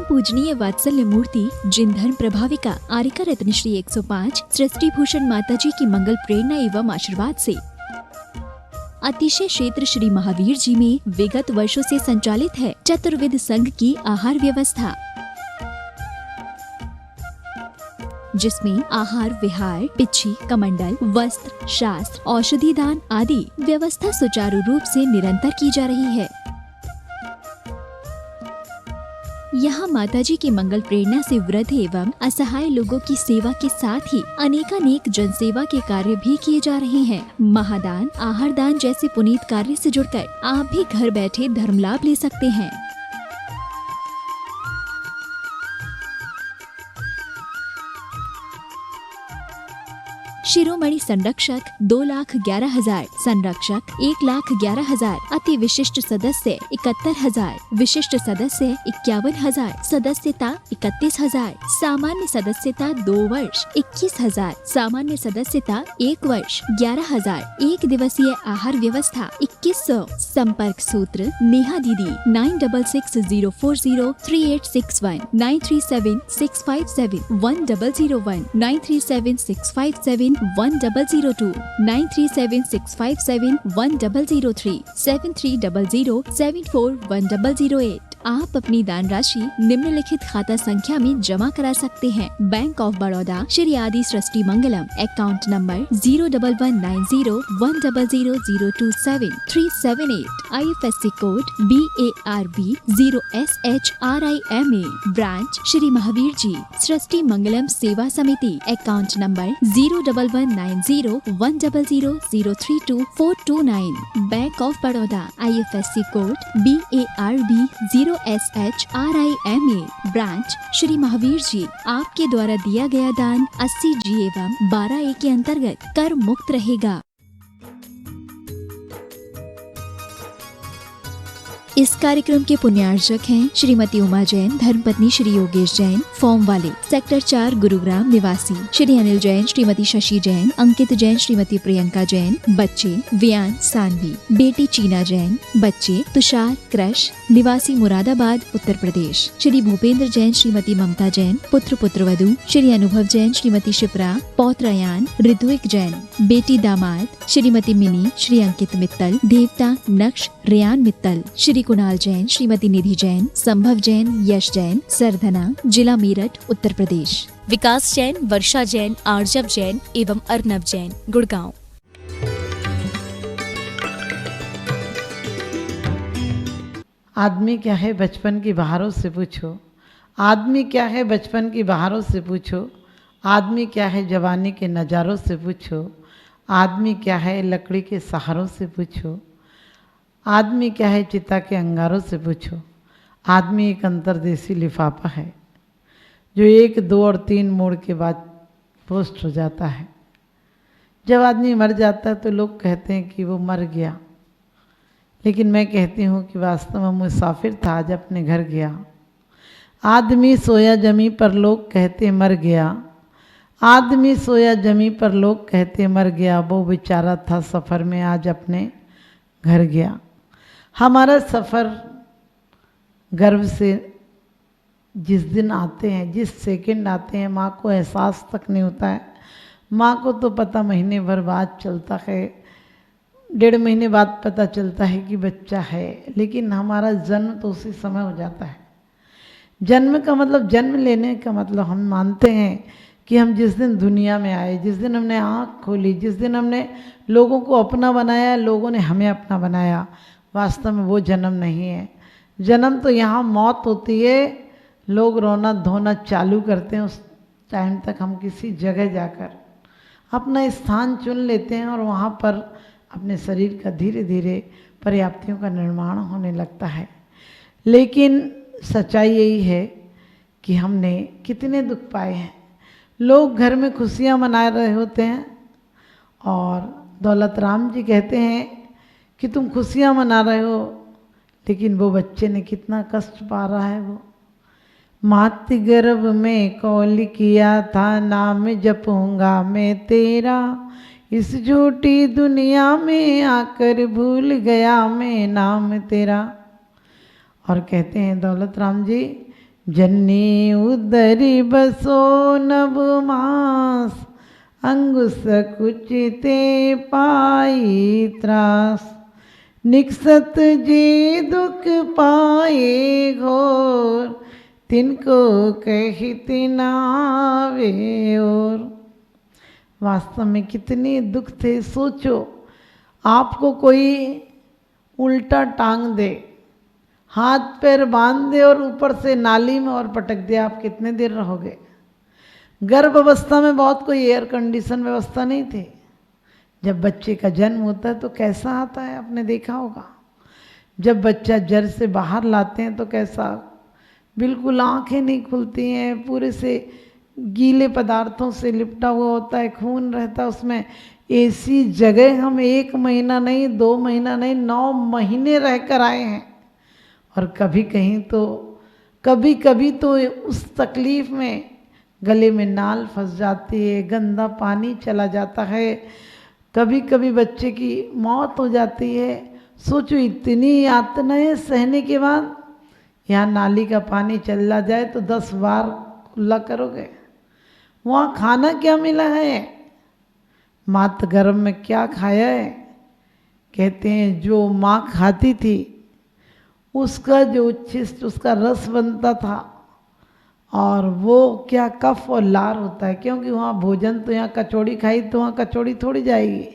पूजनीय वात्सल्य मूर्ति जिन धर्म प्रभाविका आरिका रत्नश्री 105 सृष्टि भूषण माता जी की मंगल प्रेरणा एवं आशीर्वाद से अतिशय क्षेत्र श्री महावीर जी में विगत वर्षों से संचालित है चतुर्विध संघ की आहार व्यवस्था, जिसमें आहार विहार, पिच्छी, कमंडल, वस्त्र, शास्त्र, औषधि दान आदि व्यवस्था सुचारू रूप से निरंतर की जा रही है। यहाँ माताजी की मंगल प्रेरणा से वृद्ध एवं असहाय लोगों की सेवा के साथ ही अनेकानेक जनसेवा के कार्य भी किए जा रहे हैं। महादान, आहार दान जैसे पुनीत कार्य से जुड़कर आप भी घर बैठे धर्म लाभ ले सकते हैं। शिरोमणि संरक्षक 2,11,000, संरक्षक 1,11,000, अति विशिष्ट सदस्य 71,000, विशिष्ट सदस्य 51,000, सदस्यता 31,000, सामान्य सदस्यता 2 वर्ष 21,000, सामान्य सदस्यता 1 वर्ष 11,000, एक दिवसीय आहार व्यवस्था 2100। संपर्क सूत्र नेहा दीदी 9660403861, 9376571001, 9376571002, 9376571003, 7300741008। आप अपनी दान राशि निम्नलिखित खाता संख्या में जमा करा सकते हैं। Bank of Baroda Shri Aadi Srishti Mangalam, account number 0119010027378, IFSC code BARB 0SHRIMA, branch Shri Mahavir ji Srishti Mangalam Seva Samiti, account number 0119010032429, bank of Baroda, IFSC code BARB 0SHRIMA, branch Shri Mahavir ji. आपके द्वारा दिया गया दान 80G एवं 12A के अंतर्गत कर मुक्त रहेगा। इस कार्यक्रम के पुण्यार्चक हैं श्रीमती उमा जैन, धर्मपत्नी श्री योगेश जैन, फॉर्म वाले, सेक्टर 4 गुरुग्राम निवासी, श्री अनिल जैन, श्रीमती शशि जैन, अंकित जैन, श्रीमती प्रियंका जैन, बच्चे वियान सानवी, बेटी चीना जैन, बच्चे तुषार क्रश, निवासी मुरादाबाद उत्तर प्रदेश, श्री भूपेंद्र जैन, श्रीमती ममता जैन, पुत्र पुत्रवधू श्री अनुभव जैन, श्रीमती शिप्रा, पौत्र अयान, ऋत्विक जैन, बेटी दामाद श्रीमती मिनी, श्री अंकित मित्तल, देवता नक्श रियान मित्तल, श्री कुणाल जैन, श्रीमती निधि जैन, संभव जैन, यश जैन, सरधना, जिला मेरठ उत्तर प्रदेश, विकास जैन, वर्षा जैन, आर्जव जैन एवं अर्नब जैन, गुड़गांव। आदमी क्या है बचपन की बहारों से पूछो, आदमी क्या है बचपन की बहारों से पूछो, आदमी क्या है जवानी के नज़ारों से पूछो, आदमी क्या है लकड़ी के सहारों से पूछो, आदमी क्या है चिता के अंगारों से पूछो। आदमी एक अंतर्देशी लिफाफा है जो 1, 2 और 3 मोड़ के बाद पोस्ट हो जाता है। जब आदमी मर जाता है तो लोग कहते हैं कि वो मर गया, लेकिन मैं कहती हूँ कि वास्तव में मुसाफिर था, आज अपने घर गया। आदमी सोया जमी पर लोग कहते मर गया, आदमी सोया जमी पर लोग कहते मर गया, वो बेचारा था सफ़र में आज अपने घर गया। हमारा सफ़र गर्भ से जिस दिन आते हैं, जिस सेकंड आते हैं, माँ को एहसास तक नहीं होता है। माँ को तो पता महीने भर बाद चलता है, 1.5 महीने बाद पता चलता है कि बच्चा है, लेकिन हमारा जन्म तो उसी समय हो जाता है। जन्म का मतलब, जन्म लेने का मतलब हम मानते हैं कि हम जिस दिन दुनिया में आए, जिस दिन हमने आँख खोली, जिस दिन हमने लोगों को अपना बनाया, लोगों ने हमें अपना बनाया, वास्तव में वो जन्म नहीं है। जन्म तो यहाँ मौत होती है, लोग रोना धोना चालू करते हैं, उस टाइम तक हम किसी जगह जाकर अपना स्थान चुन लेते हैं और वहाँ पर अपने शरीर का धीरे धीरे पर्याप्तियों का निर्माण होने लगता है। लेकिन सच्चाई यही है कि हमने कितने दुख पाए हैं। लोग घर में खुशियाँ मना रहे होते हैं और दौलत राम जी कहते हैं कि तुम खुशियाँ मना रहे हो, लेकिन वो बच्चे ने कितना कष्ट पा रहा है। वो मातृ गर्भ में कौल किया था, नाम जपूंगा मैं तेरा, इस झूठी दुनिया में आकर भूल गया मैं नाम तेरा। और कहते हैं दौलत राम जी जननी उदरी बसो नभ मास, अंगुस कुचिते पाई त्रास। निकसत जे दुख पाए घोर, तिनको कहित नावे और। वास्तव में कितने दुख थे। सोचो, आपको कोई उल्टा टांग दे, हाथ पैर बांध दे और ऊपर से नाली में और पटक दे, आप कितने देर रहोगे? गर्भ अवस्था में बहुत कोई एयर कंडीशन व्यवस्था नहीं थी। जब बच्चे का जन्म होता है तो कैसा आता है, आपने देखा होगा। जब बच्चा जर से बाहर लाते हैं तो कैसा, बिल्कुल आंखें नहीं खुलती हैं, पूरे से गीले पदार्थों से लिपटा हुआ होता है, खून रहता है उसमें। ऐसी जगह हम 1 महीना नहीं, 2 महीना नहीं, 9 महीने रह कर आए हैं। और कभी कहीं तो कभी तो उस तकलीफ में गले में नाल फंस जाती है, गंदा पानी चला जाता है, कभी कभी बच्चे की मौत हो जाती है। सोचो, इतनी यातनाएं सहने के बाद यहाँ नाली का पानी चला जाए तो 10 बार कुल्ला करोगे। वहाँ खाना क्या मिला है, मात गर्भ में क्या खाया है? कहते हैं जो माँ खाती थी उसका जो उच्छिष्ट, उसका रस बनता था, और वो क्या कफ और लार होता है। क्योंकि वहाँ भोजन तो, यहाँ कचौड़ी खाई तो वहाँ कचौड़ी थोड़ी जाएगी,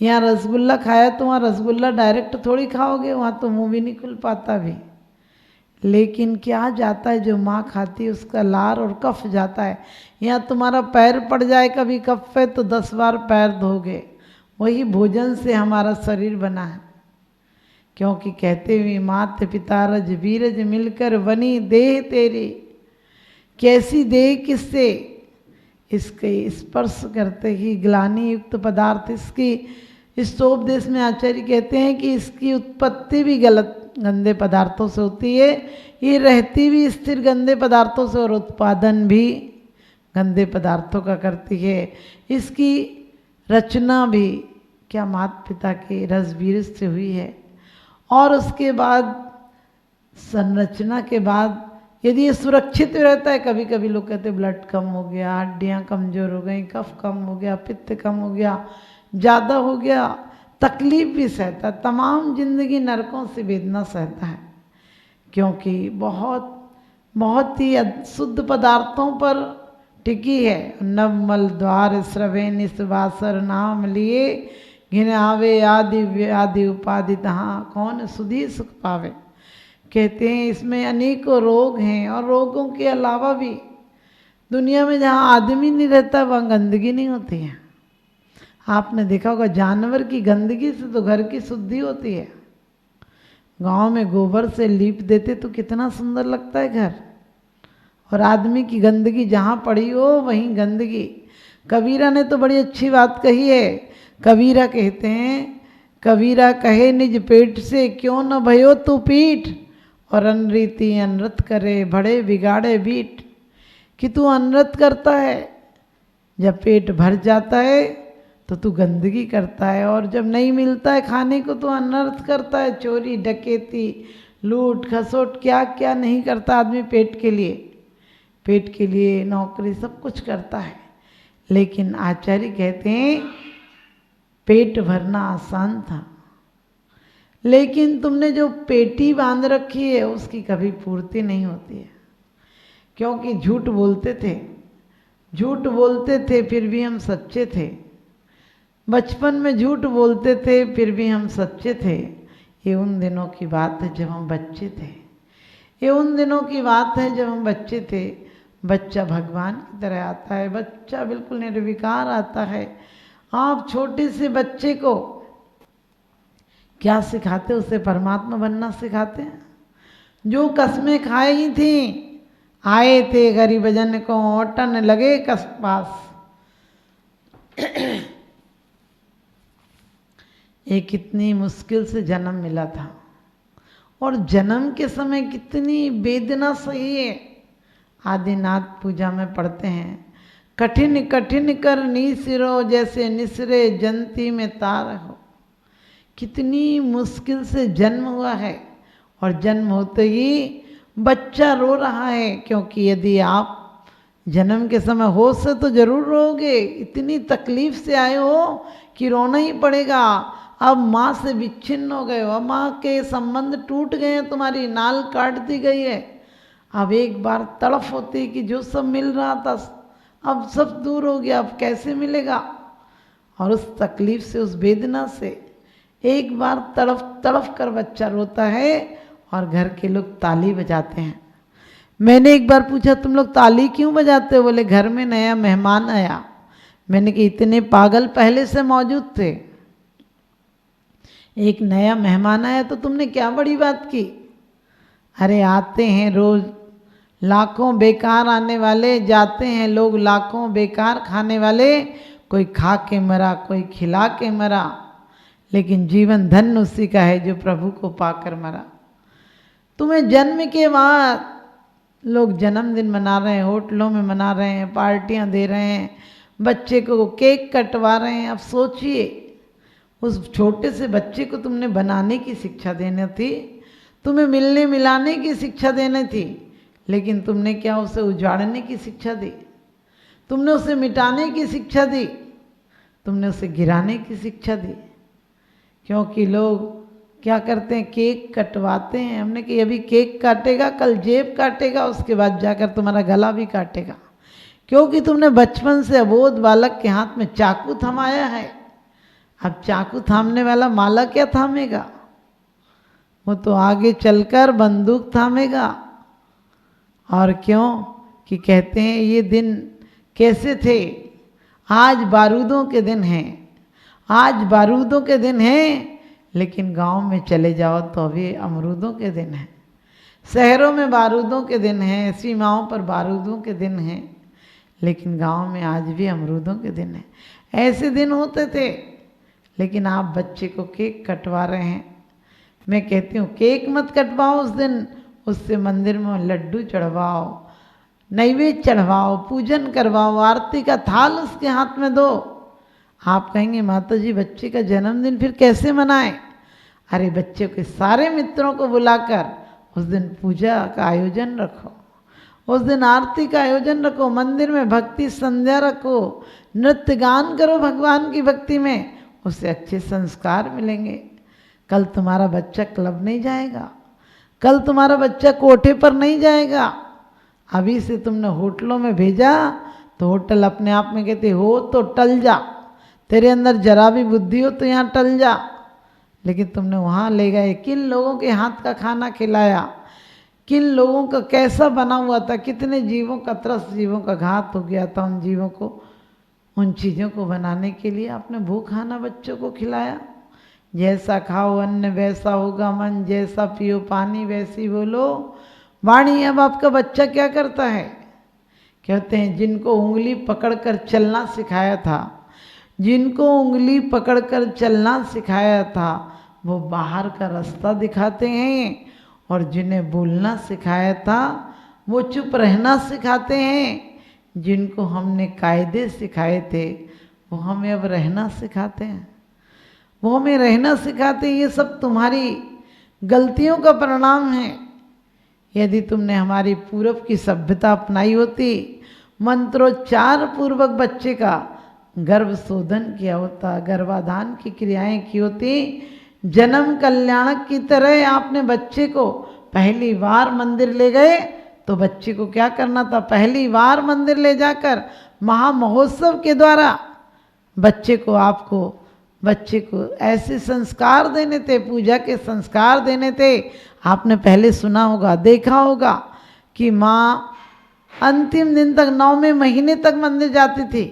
यहाँ रसगुल्ला खाया तो वहाँ रसगुल्ला डायरेक्ट थोड़ी खाओगे, वहाँ तो मुंह भी नहीं खुल पाता भी। लेकिन क्या जाता है, जो माँ खाती है उसका लार और कफ जाता है। यहाँ तुम्हारा पैर पड़ जाए कभी कफ पे तो 10 बार पैर धोगे। वही भोजन से हमारा शरीर बना है। क्योंकि कहते हुए मात पिता रज बीरज मिलकर बनी देह तेरी, कैसी देह किससे? इसके स्पर्श करते ही ग्लानि युक्त पदार्थ, इसकी स्तोपदेश में आचार्य कहते हैं कि इसकी उत्पत्ति भी गलत गंदे पदार्थों से होती है, ये रहती भी स्थिर गंदे पदार्थों से और उत्पादन भी गंदे पदार्थों का करती है। इसकी रचना भी क्या माता पिता के रस बीज से हुई है। और उसके बाद संरचना के बाद यदि ये सुरक्षित रहता है, कभी कभी लोग कहते हैं ब्लड कम हो गया, हड्डियाँ कमज़ोर हो गई, कफ कम हो गया, पित्त कम हो गया, ज़्यादा हो गया, तकलीफ भी सहता है, तमाम जिंदगी नरकों से वेदना सहता है। क्योंकि बहुत बहुत ही शुद्ध पदार्थों पर टिकी है। नवमल द्वार स्रवे निस्वासर नाम लिए, घिन आवे आदि व्याधि उपाधि तहाँ कौन सुधी सुख पावे। कहते हैं इसमें अनेकों रोग हैं, और रोगों के अलावा भी दुनिया में जहाँ आदमी नहीं रहता वहाँ गंदगी नहीं होती है। आपने देखा होगा जानवर की गंदगी से तो घर की शुद्धि होती है। गांव में गोबर से लीप देते तो कितना सुंदर लगता है घर, और आदमी की गंदगी जहाँ पड़ी हो वहीं गंदगी। कबीरा ने तो बड़ी अच्छी बात कही है। कबीरा कहते हैं, कबीरा कहे निज पेट से क्यों न भयो तू पीठ, और अनरीति अनृत करे बड़े बिगाड़े बीट। कि तू अनृत करता है, जब पेट भर जाता है तो तू गंदगी करता है, और जब नहीं मिलता है खाने को तो अनर्थ करता है। चोरी डकैती लूट खसोट क्या क्या नहीं करता आदमी पेट के लिए। पेट के लिए नौकरी सब कुछ करता है। लेकिन आचार्य कहते हैं पेट भरना आसान था, लेकिन तुमने जो पेटी बांध रखी है उसकी कभी पूर्ति नहीं होती है। क्योंकि झूठ बोलते थे फिर भी हम सच्चे थे। बचपन में झूठ बोलते थे फिर भी हम सच्चे थे। ये उन दिनों की बात है जब हम बच्चे थे। ये उन दिनों की बात है जब हम बच्चे थे। बच्चा भगवान की तरह आता है, बच्चा बिल्कुल निर्विकार आता है। आप छोटे से बच्चे को क्या सिखाते, उसे परमात्मा बनना सिखाते हैं। जो कसमें खाई थी, आए थे गरीब जन को ओटन लगे कस पास। ये कितनी मुश्किल से जन्म मिला था, और जन्म के समय कितनी वेदना सही है। आदिनाथ पूजा में पढ़ते हैं, कठिन कठिन कर निसिरो जैसे निसरे जंती में तार हो। कितनी मुश्किल से जन्म हुआ है, और जन्म होते ही बच्चा रो रहा है, क्योंकि यदि आप जन्म के समय होश से तो जरूर रोगे, इतनी तकलीफ से आए हो कि रोना ही पड़ेगा। अब माँ से विच्छिन्न हो गए हो, अब माँ के संबंध टूट गए हैं, तुम्हारी नाल काट दी गई है। अब एक बार तड़फ होती है कि जो सब मिल रहा था अब सब दूर हो गया, अब कैसे मिलेगा। और उस तकलीफ से, उस वेदना से एक बार तड़फ तड़फ कर बच्चा रोता है और घर के लोग ताली बजाते हैं। मैंने एक बार पूछा, तुम लोग ताली क्यों बजाते हो? बोले घर में नया मेहमान आया। मैंने कहा इतने पागल पहले से मौजूद थे, एक नया मेहमान आया तो तुमने क्या बड़ी बात की? अरे आते हैं रोज लाखों बेकार आने वाले, जाते हैं लोग लाखों बेकार खाने वाले, कोई खा के मरा, कोई खिला के मरा, लेकिन जीवन धन्य उसी का है जो प्रभु को पाकर मरा। तुम्हें जन्म के बाद लोग जन्मदिन मना रहे हैं, होटलों में मना रहे हैं, पार्टियां दे रहे हैं, बच्चे को केक कटवा रहे हैं। अब सोचिए, उस छोटे से बच्चे को तुमने बनाने की शिक्षा देनी थी, तुम्हें मिलने मिलाने की शिक्षा देनी थी, लेकिन तुमने क्या उसे उजाड़ने की शिक्षा दी? तुमने उसे मिटाने की शिक्षा दी, तुमने उसे गिराने की शिक्षा दी। क्योंकि लोग क्या करते हैं, केक कटवाते हैं। हमने कि अभी केक काटेगा, कल जेब काटेगा, उसके बाद जाकर तुम्हारा गला भी काटेगा, क्योंकि तुमने बचपन से अबोध बालक के हाथ में चाकू थमाया है। अब चाकू थामने वाला माला क्या थामेगा? वो तो आगे चलकर बंदूक थामेगा। और क्यों कि कहते हैं ये दिन कैसे थे, आज बारूदों के दिन हैं, आज बारूदों के दिन हैं, लेकिन गांव में चले जाओ तो अभी अमरूदों के दिन हैं। शहरों में बारूदों के दिन हैं, सीमाओं पर बारूदों के दिन हैं, लेकिन गांव में आज भी अमरूदों के दिन हैं। ऐसे दिन होते थे, लेकिन आप बच्चे को केक कटवा रहे हैं। मैं कहती हूँ केक मत कटवाओ उस दिन, उससे मंदिर में लड्डू चढ़वाओ, नैवेद्य चढ़वाओ, पूजन करवाओ, आरती का थाल उसके हाथ में दो। आप कहेंगे माता जी बच्चे का जन्मदिन फिर कैसे मनाएं? अरे बच्चे के सारे मित्रों को बुलाकर उस दिन पूजा का आयोजन रखो, उस दिन आरती का आयोजन रखो, मंदिर में भक्ति संध्या रखो, नृत्य गान करो भगवान की भक्ति में, उससे अच्छे संस्कार मिलेंगे। कल तुम्हारा बच्चा क्लब नहीं जाएगा, कल तुम्हारा बच्चा कोठे पर नहीं जाएगा। अभी से तुमने होटलों में भेजा तो होटल अपने आप में कहते हो तो टल जा, तेरे अंदर जरा भी बुद्धि हो तो यहाँ टल जा। लेकिन तुमने वहाँ ले गए, किन लोगों के हाथ का खाना खिलाया, किन लोगों का कैसा बना हुआ था, कितने जीवों का त्रस्त, जीवों का घात हो गया था उन जीवों को, उन चीज़ों को बनाने के लिए आपने वो खाना बच्चों को खिलाया। जैसा खाओ अन्न वैसा होगा मन, जैसा पियो पानी वैसी बोलो वाणी। अब आपका बच्चा क्या करता है? कहते हैं जिनको उंगली पकड़कर चलना सिखाया था, जिनको उंगली पकड़कर चलना सिखाया था वो बाहर का रास्ता दिखाते हैं, और जिन्हें बोलना सिखाया था वो चुप रहना सिखाते हैं। जिनको हमने कायदे सिखाए थे वो हमें अब रहना सिखाते हैं, वो हमें रहना सिखाते हैं। ये सब तुम्हारी गलतियों का परिणाम है। यदि तुमने हमारी पूर्व की सभ्यता अपनाई होती, मंत्रोच्चार पूर्वक बच्चे का गर्भ शोधन किया होता, गर्भाधान की क्रियाएं की होती, जन्म कल्याणक की तरह आपने बच्चे को पहली बार मंदिर ले गए तो बच्चे को क्या करना था? पहली बार मंदिर ले जाकर महामहोत्सव के द्वारा बच्चे को ऐसे संस्कार देने थे, पूजा के संस्कार देने थे। आपने पहले सुना होगा, देखा होगा कि माँ अंतिम दिन तक 9वें महीने तक मंदिर जाती थी।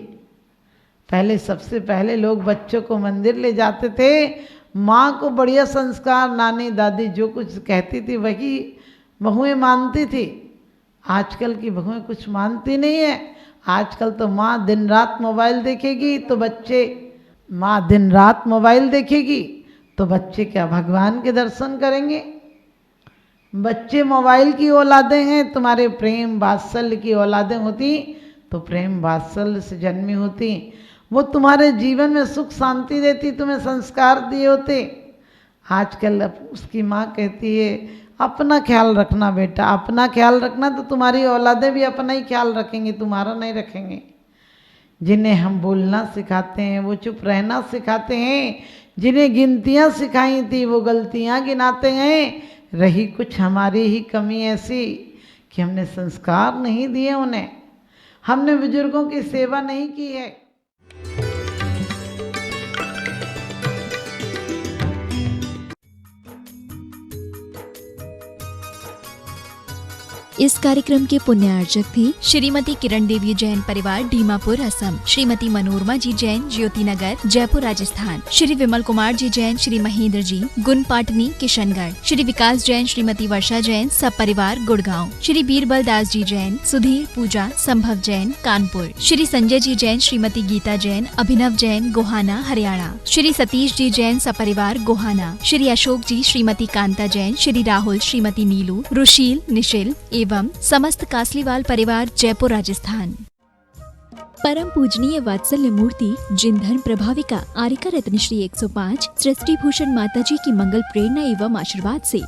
पहले सबसे पहले लोग बच्चों को मंदिर ले जाते थे, माँ को बढ़िया संस्कार, नानी दादी जो कुछ कहती थी वही बहुएं मानती थी। आजकल की बहुएं कुछ मानती नहीं है। आजकल तो माँ दिन रात मोबाइल देखेगी तो बच्चे क्या भगवान के दर्शन करेंगे? बच्चे मोबाइल की औलादें हैं। तुम्हारे प्रेम वात्सल्य की औलादें होती तो प्रेम वात्सल्य से जन्मी होती, वो तुम्हारे जीवन में सुख शांति देती, तुम्हें संस्कार दिए होते। आजकल उसकी माँ कहती है अपना ख्याल रखना बेटा, अपना ख्याल रखना तो तुम्हारी औलादें भी अपना ही ख्याल रखेंगी, तुम्हारा नहीं रखेंगे। जिन्हें हम बोलना सिखाते हैं वो चुप रहना सिखाते हैं, जिन्हें गिनतियाँ सिखाई थी वो गलतियाँ गिनाते हैं। रही कुछ हमारी ही कमी ऐसी कि हमने संस्कार नहीं दिए उन्हें, हमने बुजुर्गों की सेवा नहीं की है। इस कार्यक्रम के पुण्यार्जक थे श्रीमती किरण देवी जैन परिवार डीमापुर असम, श्रीमती मनोरमा जी जैन ज्योति नगर जयपुर राजस्थान, श्री विमल कुमार जी जैन, श्री महेंद्र जी गुनपाटनी किशनगढ़, श्री विकास जैन श्रीमती वर्षा जैन सब परिवार गुड़गांव, श्री बीरबल दास जी जैन सुधीर पूजा संभव जैन कानपुर, श्री संजय जी जैन श्रीमती गीता जैन अभिनव जैन गोहाना हरियाणा, श्री सतीश जी जैन सपरिवार गोहाना, श्री अशोक जी श्रीमती कांता जैन, श्री राहुल श्रीमती नीलू रुशील निशिल एवं समस्त कासलीवाल परिवार जयपुर राजस्थान। परम पूजनीय वात्सल्य मूर्ति जिनधन प्रभाविका आरिका रत्न श्री 105 सृष्टि भूषण माता जी की मंगल प्रेरणा एवं आशीर्वाद से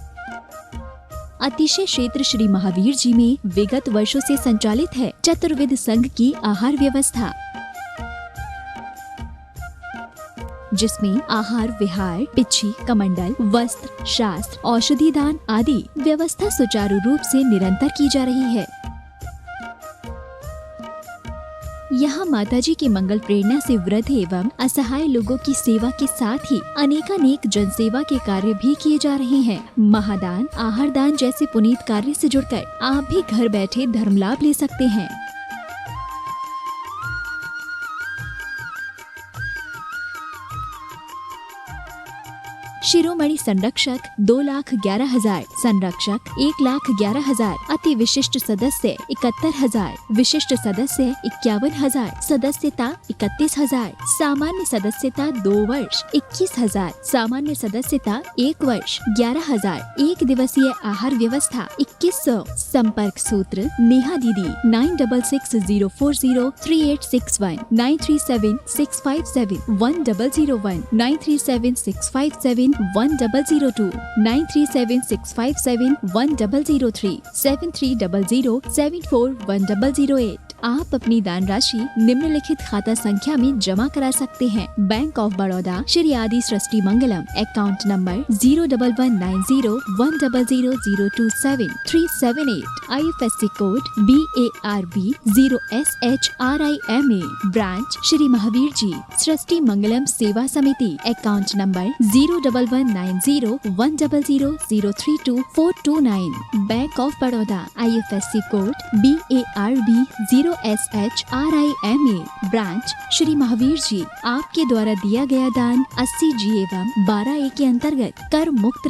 अतिशय क्षेत्र श्री महावीर जी में विगत वर्षों से संचालित है चतुर्विध संघ की आहार व्यवस्था, जिसमें आहार विहार पिच्छी कमंडल वस्त्र शास्त्र औषधि दान आदि व्यवस्था सुचारू रूप से निरंतर की जा रही है। यहाँ माताजी की मंगल प्रेरणा से वृद्ध एवं असहाय लोगों की सेवा के साथ ही अनेकानेक जनसेवा के कार्य भी किए जा रहे हैं। महादान आहार दान जैसे पुनीत कार्य से जुड़कर आप भी घर बैठे धर्म लाभ ले सकते हैं। शिरोमणि संरक्षक 2,11,000, संरक्षक 1,11,000, अति विशिष्ट सदस्य 71,000, विशिष्ट सदस्य 51,000, सदस्यता 31,000, सामान्य सदस्यता 2 वर्ष 21,000, सामान्य सदस्यता 1 वर्ष 11,000, एक दिवसीय आहार व्यवस्था 2100। संपर्क सूत्र नेहा दीदी 9660403861 9376571001 9376571002 9376571003 7300741008। आप अपनी दान राशि निम्नलिखित खाता संख्या में जमा करा सकते हैं। Bank of Baroda Shri Aadi Srishti Mangalam, account number 0119010027378, IFSC code BARB 0SHRIMA, branch Shri Mahavir ji Srishti Mangalam Seva Samiti, account number 01190100032 bank of Baroda, IFSC code BARB 0SHRIMA, branch Shri Mahavir ji. आपके द्वारा दिया गया दान 80G एवं 12A के अंतर्गत कर मुक्त